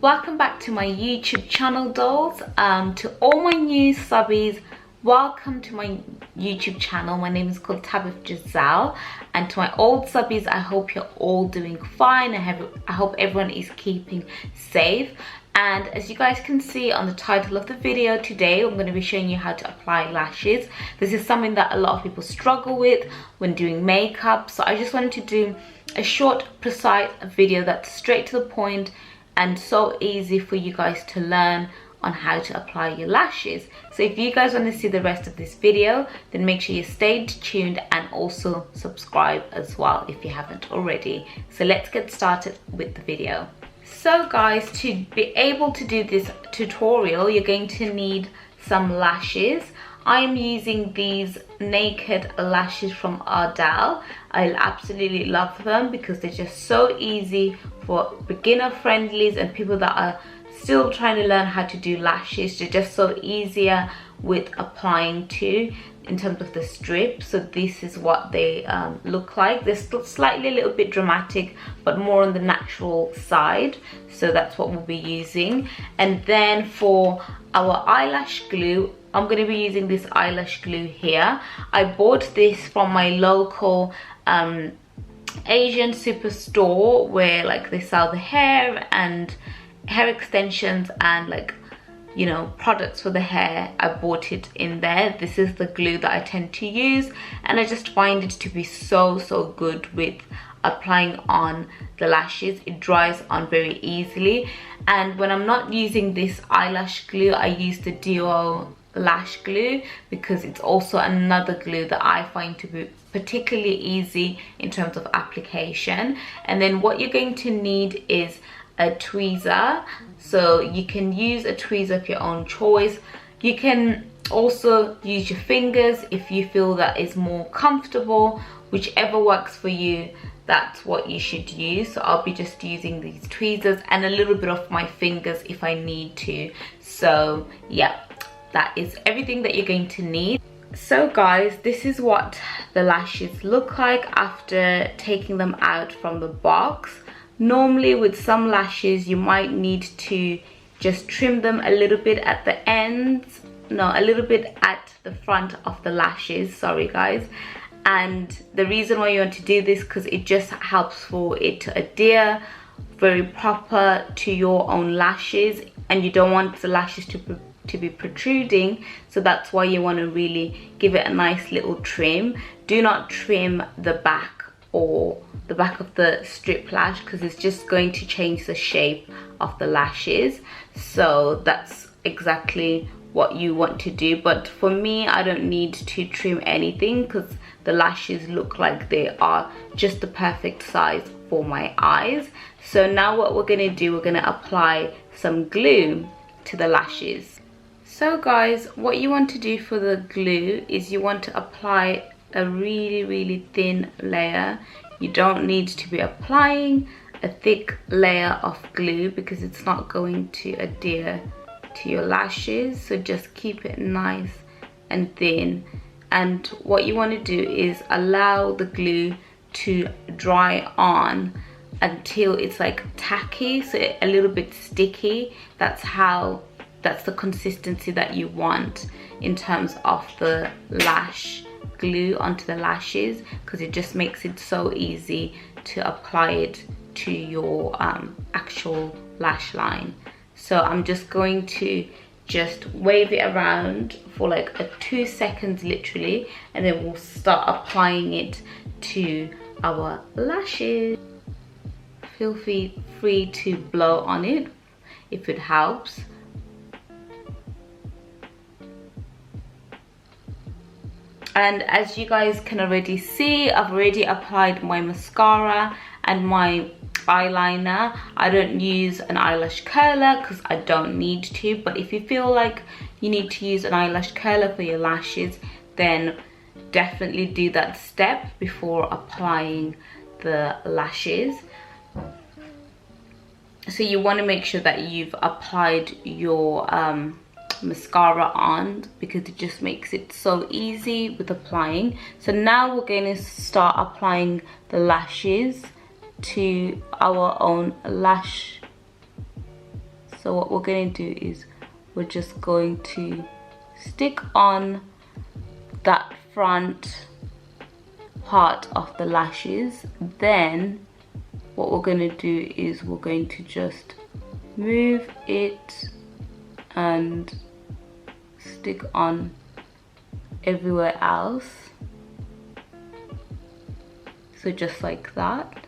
Welcome back to my YouTube channel, dolls. To all my new subbies, welcome to my YouTube channel. My name is called Tabith Giselle, and to my old subbies, I hope you're all doing fine. I hope everyone is keeping safe. And as you guys can see on the title of the video today, I'm going to be showing you how to apply lashes. This is something that a lot of people struggle with when doing makeup, so I just wanted to do a short, precise video that's straight to the point and so easy for you guys to learn on how to apply your lashes. So if you guys want to see the rest of this video, then make sure you stay tuned and also subscribe as well if you haven't already. So let's get started with the video. So guys, to be able to do this tutorial, you're going to need some lashes. I am using these naked lashes from Ardell. I absolutely love them because they're just so easy for beginner friendlies and people that are still trying to learn how to do lashes. They're just so easier with applying to in terms of the strip. So this is what they look like. They're still slightly a little bit dramatic, but more on the natural side. So that's what we'll be using. And then for our eyelash glue, I'm going to be using this eyelash glue here. I bought this from my local Asian superstore where like they sell the hair and hair extensions and like, you know, products for the hair. I bought it in there. This is the glue that I tend to use, and I just find it to be so good with applying on the lashes. It dries on very easily, and when I'm not using this eyelash glue, I use the duo lash glue because it's also another glue that I find to be particularly easy in terms of application. And then what you're going to need is a tweezer. So you can use a tweezer of your own choice. You can also use your fingers if you feel that is more comfortable. Whichever works for you, that's what you should use. So I'll be just using these tweezers and a little bit of my fingers if I need to. So yeah, that is everything that you're going to need. So guys, this is what the lashes look like after taking them out from the box. Normally with some lashes you might need to just trim them a little bit at the ends, no, a little bit at the front of the lashes, sorry guys. And the reason why you want to do this because it just helps for it to adhere very proper to your own lashes, and you don't want the lashes to be protruding, so that's why you want to really give it a nice little trim. Do not trim the back or the back of the strip lash because it's just going to change the shape of the lashes. So that's exactly what you want to do, but for me I don't need to trim anything because the lashes look like they are just the perfect size for my eyes. So now what we're going to do, we're going to apply some glue to the lashes. So guys, what you want to do for the glue is you want to apply a really thin layer. You don't need to be applying a thick layer of glue because it's not going to adhere to your lashes. So just keep it nice and thin. And what you want to do is allow the glue to dry on until it's like tacky, so a little bit sticky. That's the consistency that you want in terms of the lash glue onto the lashes, because it just makes it so easy to apply it to your actual lash line. So I'm just going to just wave it around for like 2 seconds literally, and then we'll start applying it to our lashes. Feel free to blow on it if it helps. And as you guys can already see, I've already applied my mascara and my eyeliner. I don't use an eyelash curler because I don't need to, but if you feel like you need to use an eyelash curler for your lashes, then definitely do that step before applying the lashes. So you want to make sure that you've applied your mascara on, because it just makes it so easy with applying. So now we're going to start applying the lashes to our own lash So what we're going to do is we're just going to stick on that front part of the lashes. Then what we're going to do is we're going to just move it and stick on everywhere else. So just like that.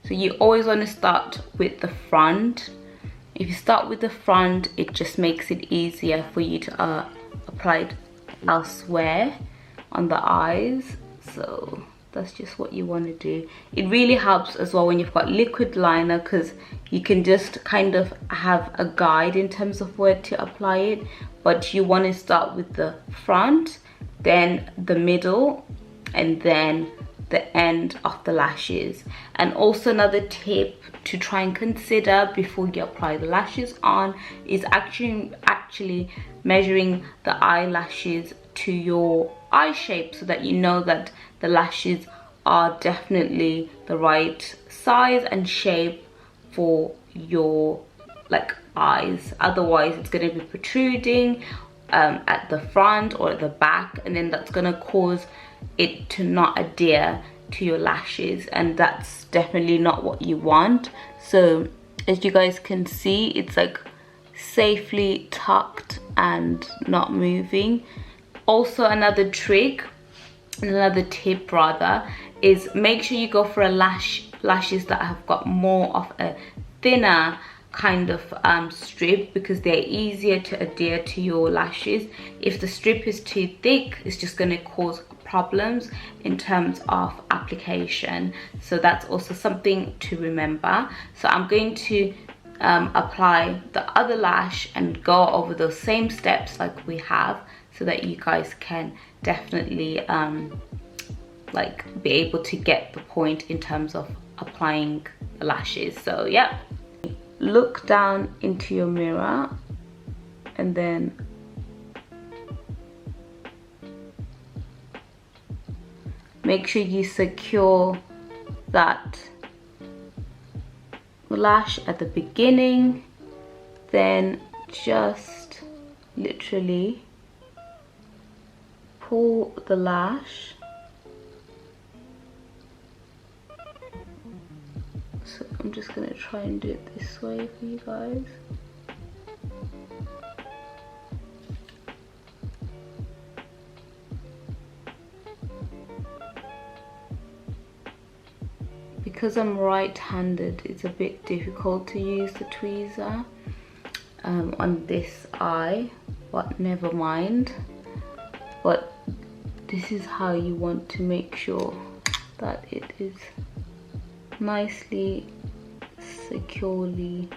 So you always want to start with the front. If you start with the front, it just makes it easier for you to apply it elsewhere on the eyes. So that's just what you want to do. It really helps as well when you've got liquid liner, because you can just kind of have a guide in terms of where to apply it. But you want to start with the front, then the middle, and then the end of the lashes. And also another tip to try and consider before you apply the lashes on is actually measuring the eyelashes to your eye shape, so that you know that the lashes are definitely the right size and shape for your eyes. Otherwise it's going to be protruding at the front or at the back, and then that's going to cause it to not adhere to your lashes, and that's definitely not what you want. So as you guys can see, it's like safely tucked and not moving. Also another trick, another tip rather, is make sure you go for a lashes that have got more of a thinner kind of strip, because they're easier to adhere to your lashes. If the strip is too thick, it's just going to cause problems in terms of application. So that's also something to remember. So I'm going to apply the other lash and go over those same steps like we have, so that you guys can definitely be able to get the point in terms of applying the lashes. So yeah, look down into your mirror and then make sure you secure that lash at the beginning. Then just literally pull the lash. So I'm just gonna try and do it this way for you guys. Because I'm right-handed, it's a bit difficult to use the tweezer on this eye, but never mind. But this is how you want to make sure that it is nicely, securely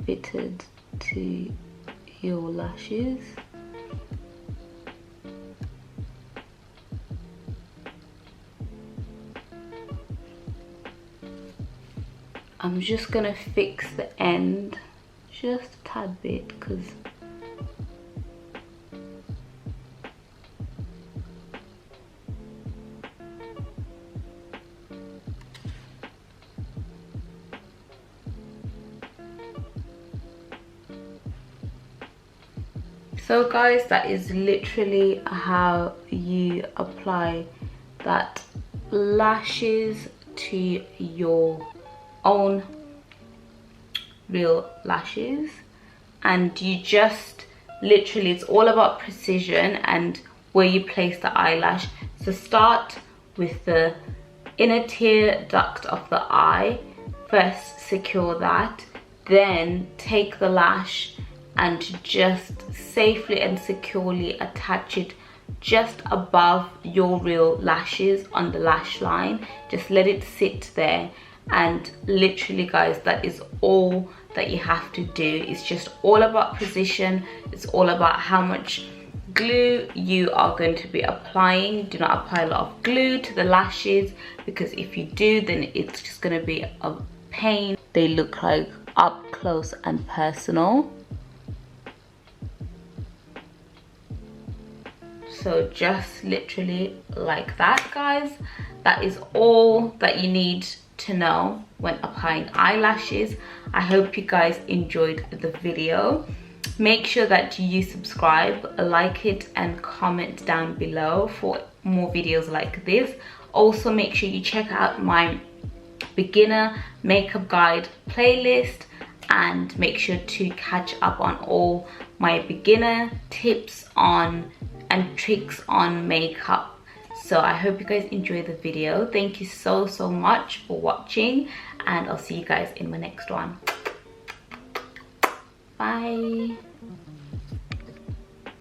fitted to your lashes. I'm just gonna fix the end just a tad bit, because so guys, that is literally how you apply that lashes to your own real lashes. And you just literally, it's all about precision and where you place the eyelash. So start with the inner tear duct of the eye. First secure that, then take the lash and just safely and securely attach it just above your real lashes on the lash line. Just let it sit there, and literally guys, that is all that you have to do. It's just all about precision. It's all about how much glue you are going to be applying. Do not apply a lot of glue to the lashes, because if you do, then it's just going to be a pain. They look like up close and personal. So just literally like that, guys. That is all that you need to know when applying eyelashes. I hope you guys enjoyed the video. Make sure that you subscribe, like it, and comment down below for more videos like this. Also, make sure you check out my beginner makeup guide playlist, and make sure to catch up on all my beginner tips on and tricks on makeup. So I hope you guys enjoy the video. Thank you so much for watching, and I'll see you guys in my next one. Bye.